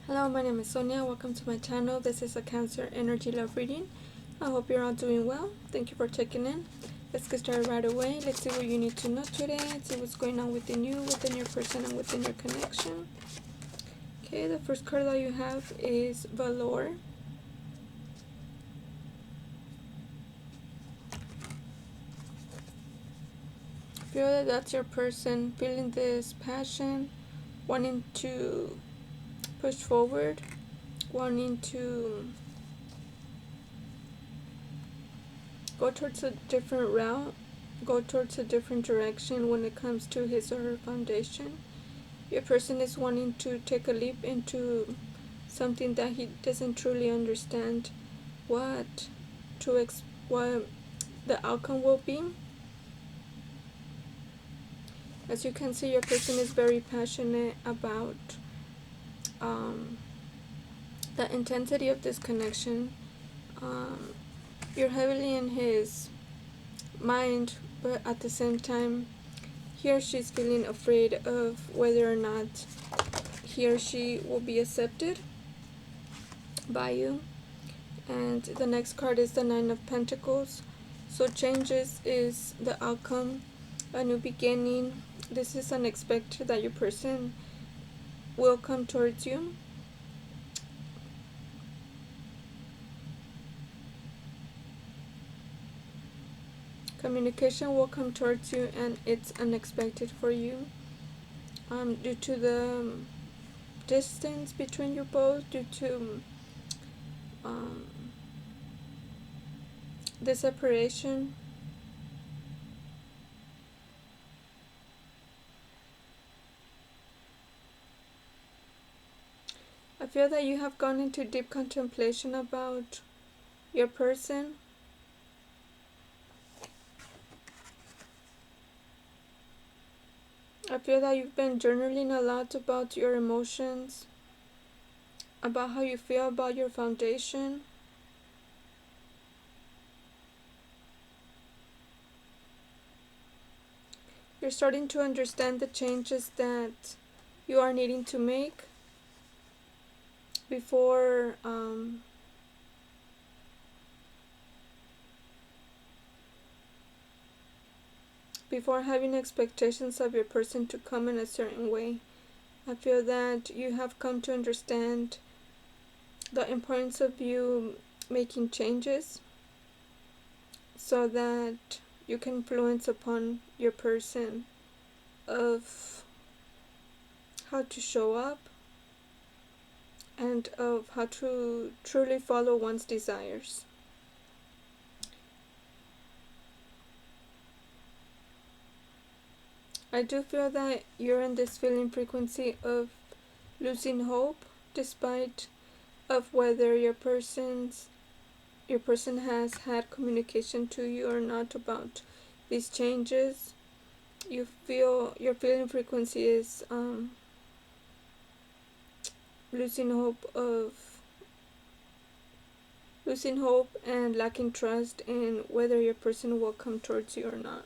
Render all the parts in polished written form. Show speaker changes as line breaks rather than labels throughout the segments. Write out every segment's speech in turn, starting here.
Hello, my name is Sonia. Welcome to my channel. This is a Cancer Energy Love Reading. I hope you're all doing well. Thank you for checking in. Let's get started right away. Let's see what you need to know today. See what's going on within you, within your person, and within your connection. Okay, the first card that you have is Valor. Feel that that's your person, feeling this passion, wanting to push forward, wanting to go towards a different route, go towards a different direction when it comes to his or her foundation. Your person is wanting to take a leap into something that he doesn't truly understand what what the outcome will be. As you can see, your person is very passionate about the intensity of this connection. You're heavily in his mind, but at the same time, he or she's feeling afraid of whether or not he or she will be accepted by you. And the next card is the Nine of Pentacles. So changes is the outcome, a new beginning. This is unexpected that your person will come towards you. Communication will come towards you, and it's unexpected for you. Due to the distance between you both, due to the separation. I feel that you have gone into deep contemplation about your person. I feel that you've been journaling a lot about your emotions, about how you feel about your foundation. You're starting to understand the changes that you are needing to make before having expectations of your person to come in a certain way. I feel that you have come to understand the importance of you making changes so that you can influence upon your person of how to show up and of how to truly follow one's desires. I do feel that you're in this feeling frequency of losing hope, despite of whether your person has had communication to you or not about these changes. You feel your feeling frequency is losing hope and lacking trust in whether your person will come towards you or not.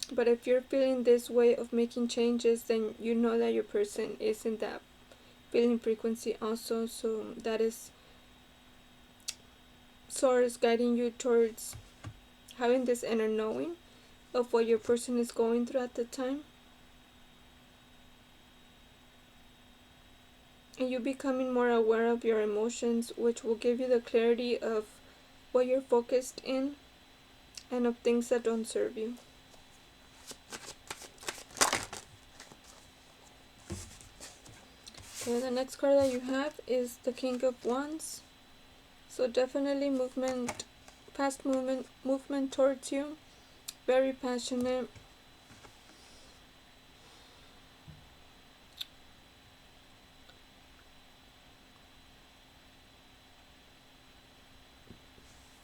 But if you're feeling this way of making changes, then you know that your person is in that feeling frequency also. So that is source guiding you towards having this inner knowing of what your person is going through at the time. And you becoming more aware of your emotions, which will give you the clarity of what you're focused in and of things that don't serve you. Okay, the next card that you have is the King of Wands. So definitely fast movement towards you. Very passionate.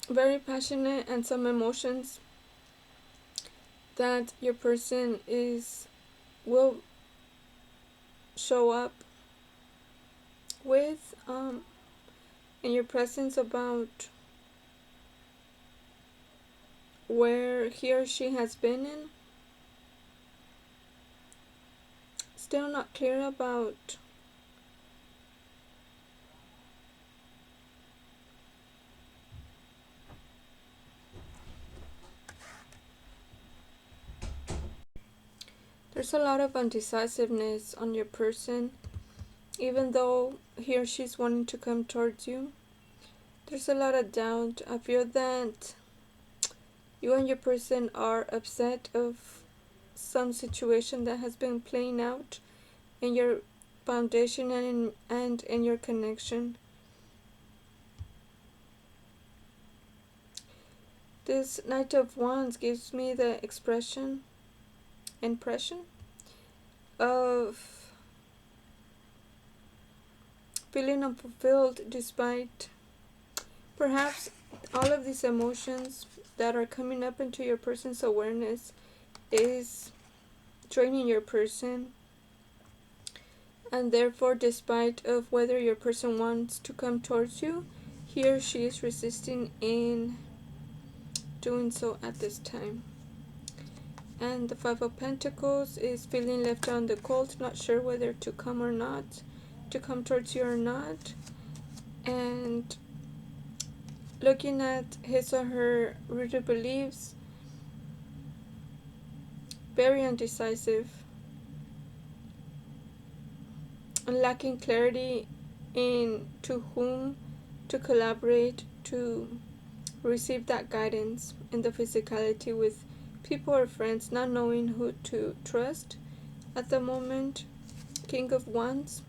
Very passionate, and some emotions that your person will show up with in your presence about where he or she has been in. Still not clear about There's a lot of undecisiveness on your person, even though he or she's wanting to come towards you. There's a lot of doubt. I feel that you and your person are upset of some situation that has been playing out in your foundation and in your connection. This Knight of Wands gives me the impression of feeling unfulfilled despite perhaps all of these emotions that are coming up into your person's awareness is draining your person, and therefore despite of whether your person wants to come towards you, he or she is resisting in doing so at this time. And the Five of Pentacles is feeling left on the cold, not sure whether to come or not, to come towards you or not, and looking at his or her rooted beliefs, very undecisive, and lacking clarity in to whom to collaborate, to receive that guidance in the physicality with people or friends, not knowing who to trust at the moment. King of Wands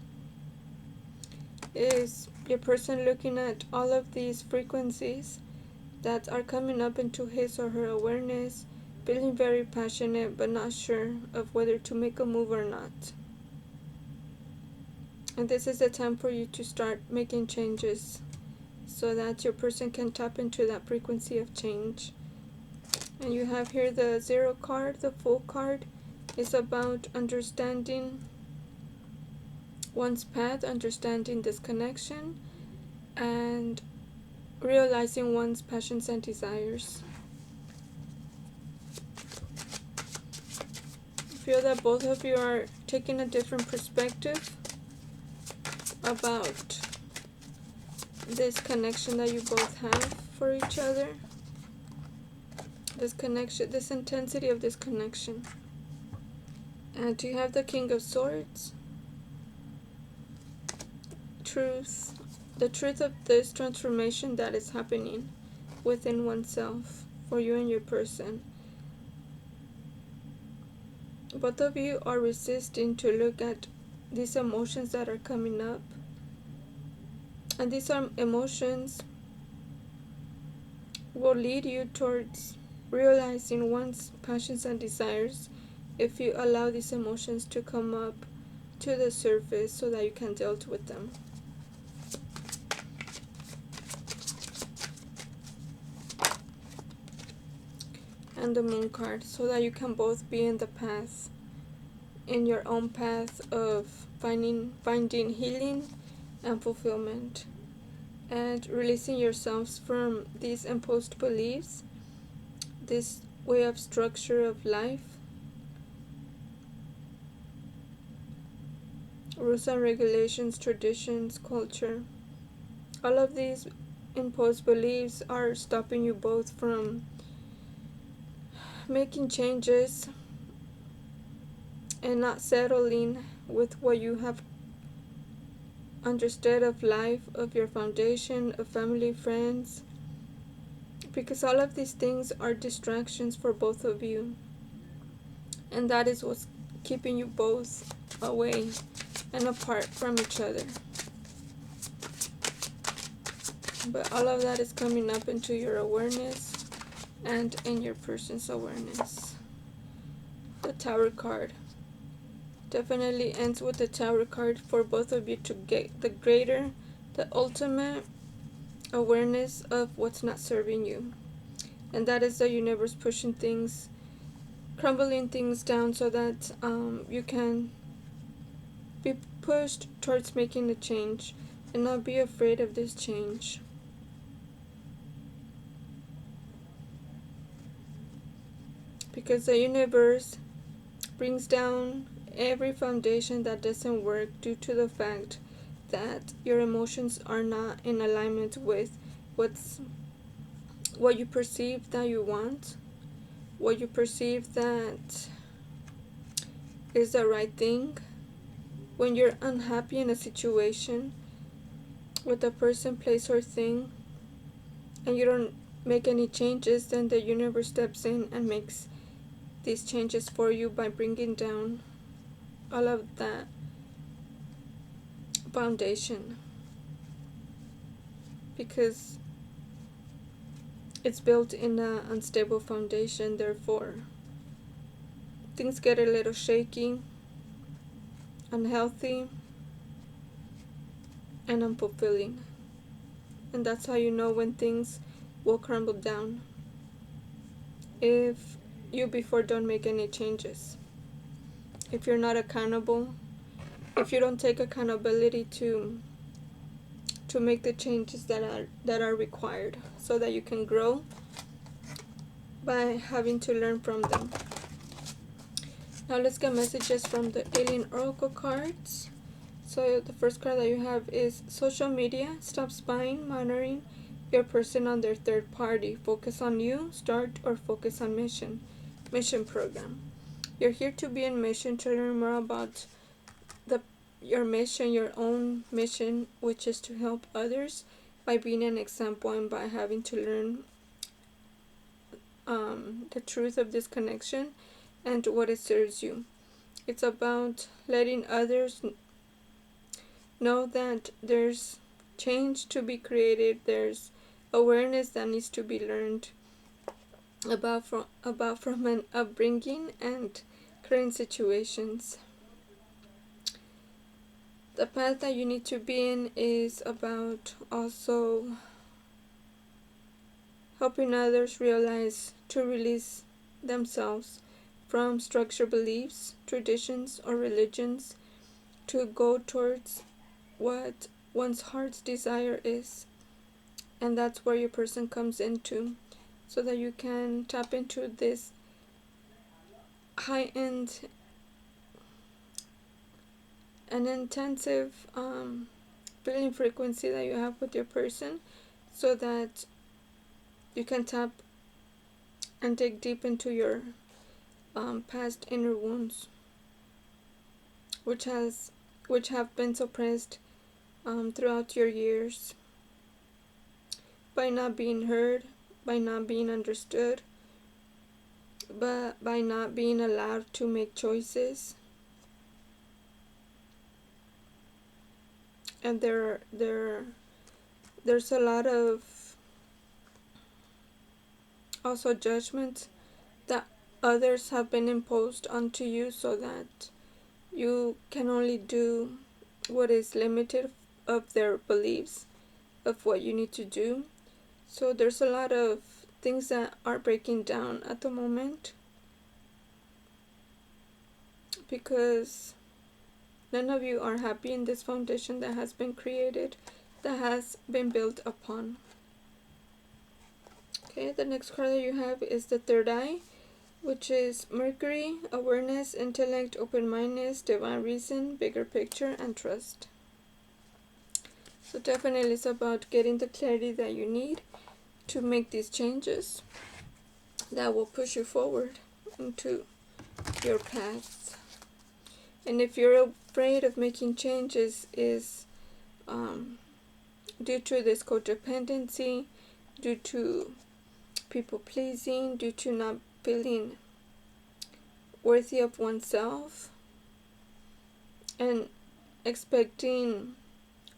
is your person looking at all of these frequencies that are coming up into his or her awareness, feeling very passionate but not sure of whether to make a move or not. And this is the time for you to start making changes so that your person can tap into that frequency of change. And you have here the Zero card. The Fool card is about understanding one's path, understanding this connection, and realizing one's passions and desires. I feel that both of you are taking a different perspective about this connection that you both have for each other. This connection, this intensity of this connection. And you have the King of Swords. Truth. The truth of this transformation that is happening within oneself for you and your person. Both of you are resisting to look at these emotions that are coming up. And these are emotions will lead you towards realizing one's passions and desires if you allow these emotions to come up to the surface so that you can deal with them. And the Moon card, so that you can both be in the path, in your own path of finding healing and fulfillment, and releasing yourselves from these imposed beliefs, this way of structure of life, rules and regulations, traditions, culture. All of these imposed beliefs are stopping you both from making changes and not settling with what you have understood of life, of your foundation, of family, friends, because all of these things are distractions for both of you, and that is what's keeping you both away and apart from each other. But all of that is coming up into your awareness and in your person's awareness. The Tower card definitely ends with the Tower card for both of you to get the ultimate awareness of what's not serving you. And that is the universe pushing things, crumbling things down so that you can be pushed towards making a change and not be afraid of this change. Because the universe brings down every foundation that doesn't work due to the fact that your emotions are not in alignment with what you perceive that you want, what you perceive that is the right thing. When you're unhappy in a situation with a person, place, or thing, and you don't make any changes, then the universe steps in and makes these changes for you by bringing down all of that foundation, because it's built in an unstable foundation. Therefore, things get a little shaky, unhealthy, and unfulfilling. And that's how you know when things will crumble down, if you before don't make any changes. If you're not accountable, if you don't take accountability to make the changes that are required, so that you can grow by having to learn from them. Now let's get messages from the Alien Oracle cards. So the first card that you have is social media. Stop spying, monitoring your person on their third party. Focus on you, start, or focus on mission. Mission program. You're here to be in mission, to learn more about your mission, your own mission, which is to help others by being an example and by having to learn the truth of this connection and what it serves you. It's about letting others know that there's change to be created, there's awareness that needs to be learned about from an upbringing and current situations. The path that you need to be in is about also helping others realize to release themselves from structured beliefs, traditions, or religions, to go towards what one's heart's desire is. And that's where your person comes into, so that you can tap into this high-end and intensive feeling frequency that you have with your person, so that you can tap and dig deep into your past inner wounds, which have been suppressed throughout your years, by not being heard, by not being understood, but by not being allowed to make choices. And there's a lot of also judgment that others have been imposed onto you, so that you can only do what is limited of their beliefs of what you need to do. So there's a lot of things that are breaking down at the moment, because none of you are happy in this foundation that has been created, that has been built upon. Okay, the next card that you have is the third eye, which is Mercury, awareness, intellect, open-mindedness, divine reason, bigger picture, and trust. So definitely it's about getting the clarity that you need to make these changes that will push you forward into your path. And if you're afraid of making changes, is due to this codependency, due to people pleasing, due to not feeling worthy of oneself, and expecting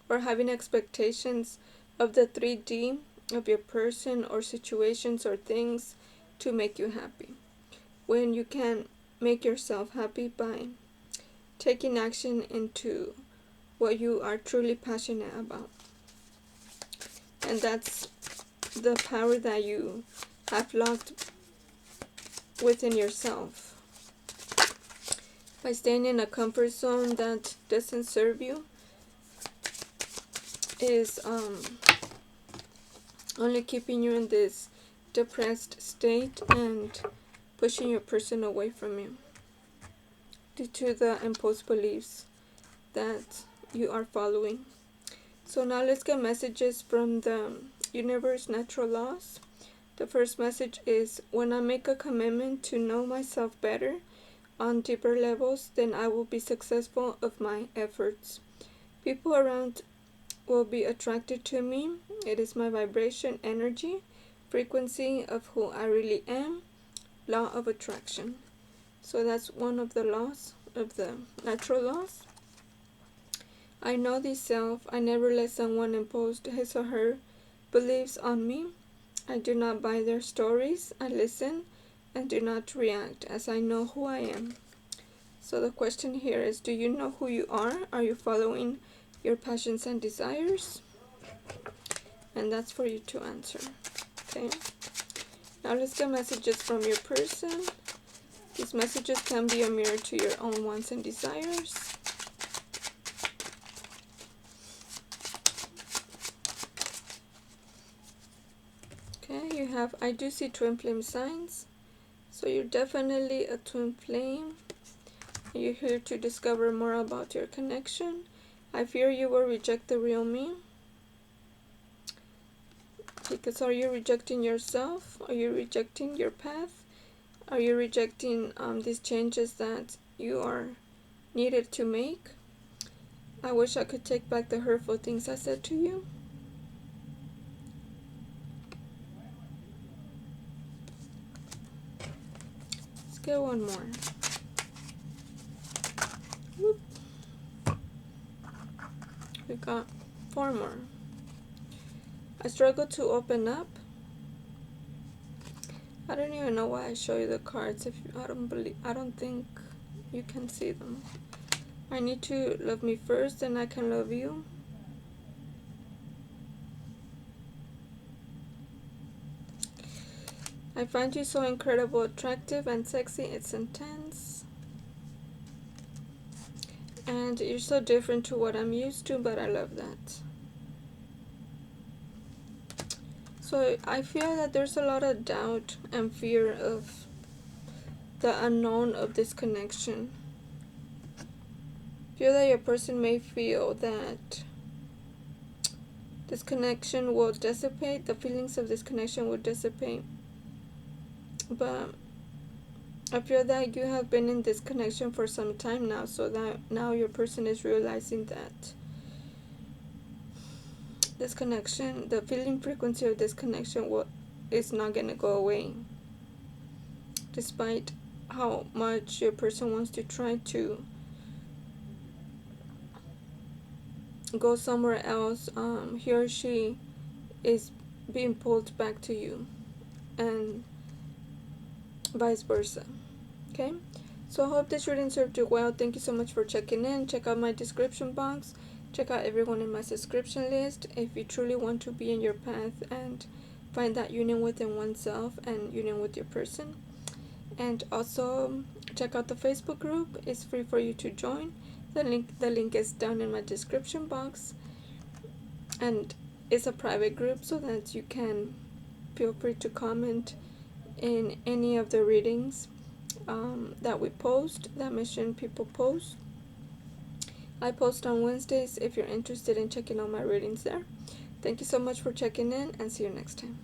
or having expectations of the 3D of your person or situations or things to make you happy, when you can make yourself happy by taking action into what you are truly passionate about. And that's the power that you have locked within yourself. By staying in a comfort zone that doesn't serve you, is only keeping you in this depressed state and pushing your person away from you, due to the imposed beliefs that you are following. So now let's get messages from the universe natural laws. The first message is, when I make a commitment to know myself better, on deeper levels, then I will be successful of my efforts. People around will be attracted to me. It is my vibration, energy, frequency of who I really am. Law of attraction. So that's one of the laws, of the natural laws. I know the self. I never let someone impose his or her beliefs on me. I do not buy their stories. I listen and do not react, as I know who I am. So the question here is, do you know who you are? Are you following your passions and desires? And that's for you to answer. Okay. Now let's get messages from your person. These messages can be a mirror to your own wants and desires. Okay, you have, I do see twin flame signs. So you're definitely a twin flame. You're here to discover more about your connection. I fear you will reject the real me. Because are you rejecting yourself? Are you rejecting your path? Are you rejecting these changes that you are needed to make? I wish I could take back the hurtful things I said to you. Let's get one more. Whoop. We got 4 more. I struggle to open up. I don't even know why I show you the cards if you, I don't think you can see them. I need to love me first, then I can love you. I find you so incredible, attractive, and sexy. It's intense. And you're so different to what I'm used to, but I love that. So I feel that there's a lot of doubt and fear of the unknown of this connection. Feel that your person may feel that this connection will dissipate, the feelings of this connection will dissipate. But I feel that you have been in this connection for some time now, so that now your person is realizing that this connection, the feeling frequency of this connection is not going to go away. Despite how much your person wants to try to go somewhere else, he or she is being pulled back to you, and vice versa. Okay, so I hope this reading served you well. Thank you so much for checking in. Check out my description box. Check out everyone in my subscription list if you truly want to be in your path and find that union within oneself and union with your person. And also check out the Facebook group. It's free for you to join. The link is down in my description box, and it's a private group so that you can feel free to comment in any of the readings that we post, that Mission People post. I post on Wednesdays if you're interested in checking out my readings there. Thank you so much for checking in, and see you next time.